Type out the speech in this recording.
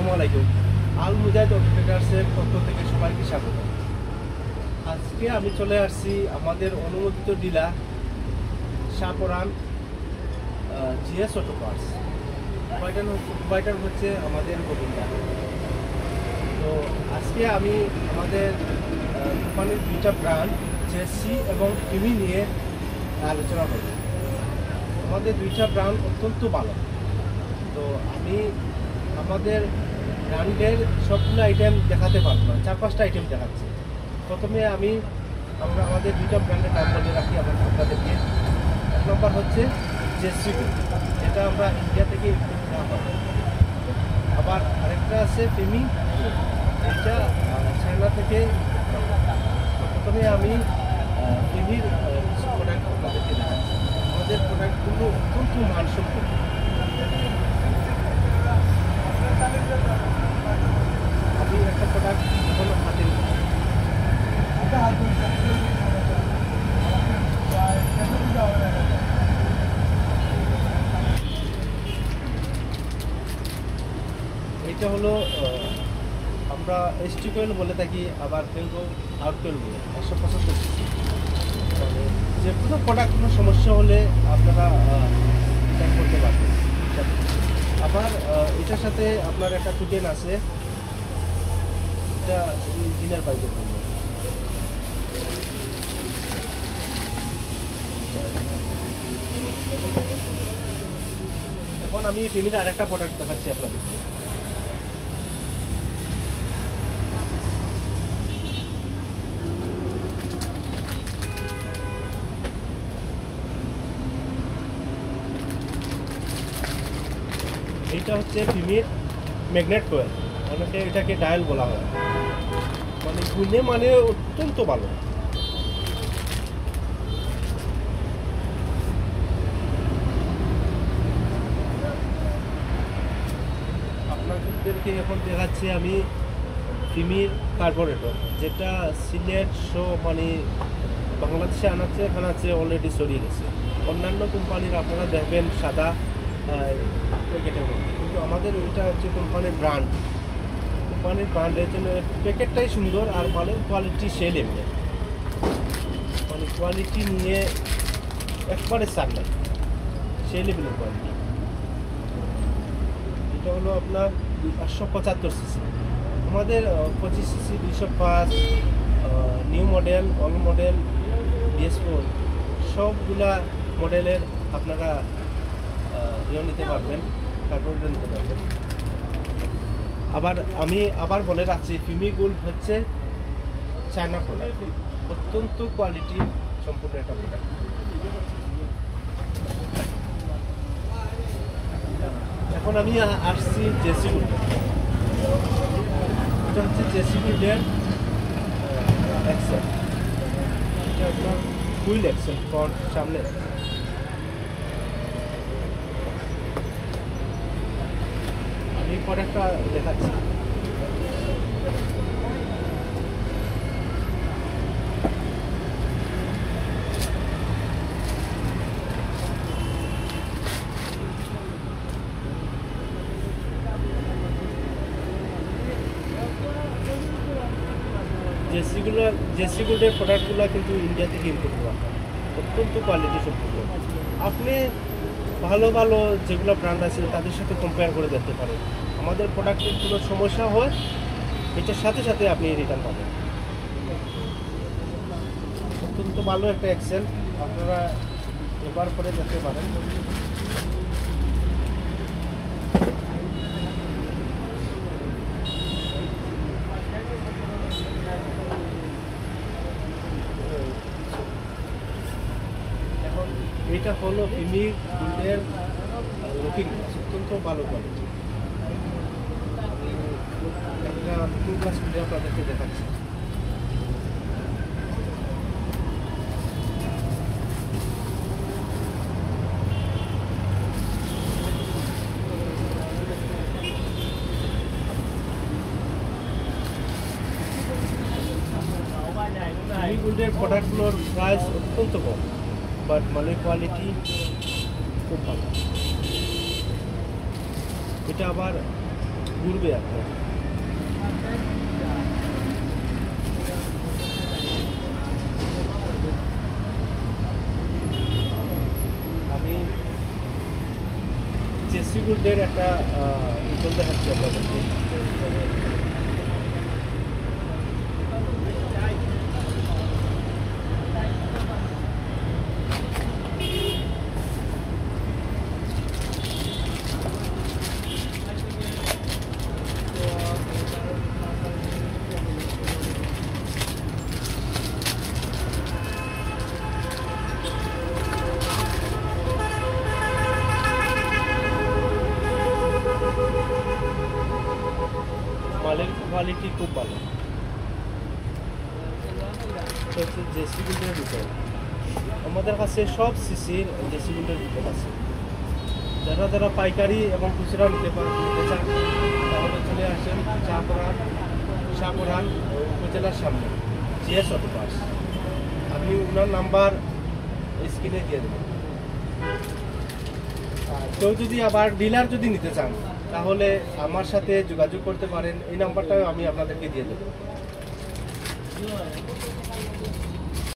আসসালামু আলাইকুম। আল মুজাহিদ অটো ট্রেডার্সের পক্ষ থেকে সবাইকে স্বাগত। আজকে আমি চলে আসছি আমাদের অনুমোদিত dealer Shahparan GS auto parts. Provider হচ্ছে আমাদের গোবিন্দা। তো আজকে আমি আমাদের কোম্পানির দুইটা ব্র্যান্ড জেসি এবং কিমি নিয়ে আলোচনা করব। আমাদের দুইটা ব্র্যান্ড অত্যন্ত ভালো। তো আমি আমাদের ব্র্যান্ডের সবগুলো আইটেম দেখাতে পারবো না, 4-5টা আইটেম দেখাচ্ছি। প্রথমে আমরা আমাদের দুইটা ব্র্যান্ডের নাম বলে রাখি আপনাদেরকে। এক নম্বর হচ্ছে জেসি, যেটা আমরা ইন্ডিয়া থেকে ইম্পোর্ট করা হয়। আবার আরেকটা আছে ফেমি, এটা চায়না থেকে। প্রথমে আমি ফেমির কিছু প্রোডাক্ট আপনাদেরকে দেখাচ্ছি। আমাদের প্রোডাক্টগুলো অত্যন্ত মানসম্পন্ন। আমি একটা প্রোডাক্ট এখনো হাতে এটা হলো আমরা এসটি কোয়েল বলে থাকি, আবার কেউ আউট কোয়েল বলে 175 মানে যে কোনো প্রোডাক্ট কোনো সমস্যা হলে আপনারা চেক করতে পারবেন। আবার এটার সাথে আপনার একটা টুটেন আছে, এটা ইঞ্জিনের পাইপের জন্য। এখন আমি ফেমির আরেকটা প্রোডাক্ট দেখাচ্ছি আপনাদেরকে। এটা হচ্ছে ফিমির ম্যাগনেট কোয়েল, অনেকে এটাকে ডায়াল বলা হয়। মানে গুণে মানে অত্যন্ত ভালো। আপনাদেরকে এখন দেখাচ্ছি আমি ফিমির কার্বোরেটর, যেটা সিলেট মানে বাংলাদেশে আনাচ্ছে, এখানে আছে অলরেডি সরিয়ে গেছে। অন্যান্য কোম্পানির আপনারা দেখবেন সাদা প্যাকেটের মধ্যে, কিন্তু আমাদের ওইটা হচ্ছে কোম্পানির ব্র্যান্ডের জন্য প্যাকেটটাই সুন্দর, আর মালের কোয়ালিটি সে লেভেলে, মানে কোয়ালিটি নিয়ে একবারে সার নাই, সে লেভেলের কোয়ালিটি। এটা হলো আপনার 575 সিসি। আমাদের 25 CC, 205, new model, all model, BS4 সবগুলা মডেলের আপনারা নিতে পারবেন, কার্বোরেটর নিতে পারবেন। আমি বলে রাখছি, ফিমি গোল্ড হচ্ছে চায়না প্রোডাক্ট, অত্যন্ত কোয়ালিটি সম্পূর্ণ একটা প্রোডাক্ট। এখন আমি আসছি জেসি গোল্ড। এটা হচ্ছে জেসি গোল্ডের এক্সেল, এটা আপনার হুইল এক্সেল, ফ্রন্ট সামনে। এই প্রোডাক্টটা দেখাচ্ছি। জেসি গোল্ডের প্রোডাক্টগুলো কিন্তু ইন্ডিয়া থেকে ইম্পোর্ট করা হয়, অত্যন্ত কোয়ালিটি সম্পূর্ণ। আপনি ভালো ভালো যেগুলো ব্র্যান্ড আছে তাদের সাথে কম্পেয়ার করে দেখতে পারেন। আমাদের প্রোডাক্টের কোনো সমস্যা হয়, এটার সাথে সাথে আপনি রিটার্ন পাবেন। অত্যন্ত ভালো একটা এক্সেল, আপনারা ব্যবহার করে দেখতে পারেন। এখন এটা হলো ফিমি গোল্ডের লুকিং গ্লাস, অত্যন্ত ভালো কোয়ালিটি। একটা লুকিং গ্লাস খুলে আপনাদেরকে দেখাচ্ছি। ফিমি গোল্ডের প্রোডাক্টগুলোর প্রাইস অত্যন্ত কম, বাট মালের কোয়ালিটি খুব ভালো। এটা আবার ঘুরবে আপনার। আমি জেসি গোল্ডের একটা ইগল দেখাচ্ছি আপনাদেরকে। মালের কোয়ালিটি খুব ভালো। জেসি গোল্ডের ভিতরে আমাদের কাছে সব সিসির জেসি গোল্ডের ভিতরে আছে। যারা যারা পাইকারি এবং খুচরা নিতে চান তাহলে চলে আসেন শাহপুরান উপজেলার সামনে জিএস অটো পাস। আমি ওনার নাম্বার স্ক্রিনে দিয়ে দেবেন। কেউ যদি আবার ডিলার যদি নিতে চান তাহলে আমার সাথে যোগাযোগ করতে পারেন। এই নাম্বারটাও আমি আপনাদেরকে দিয়ে দেবো।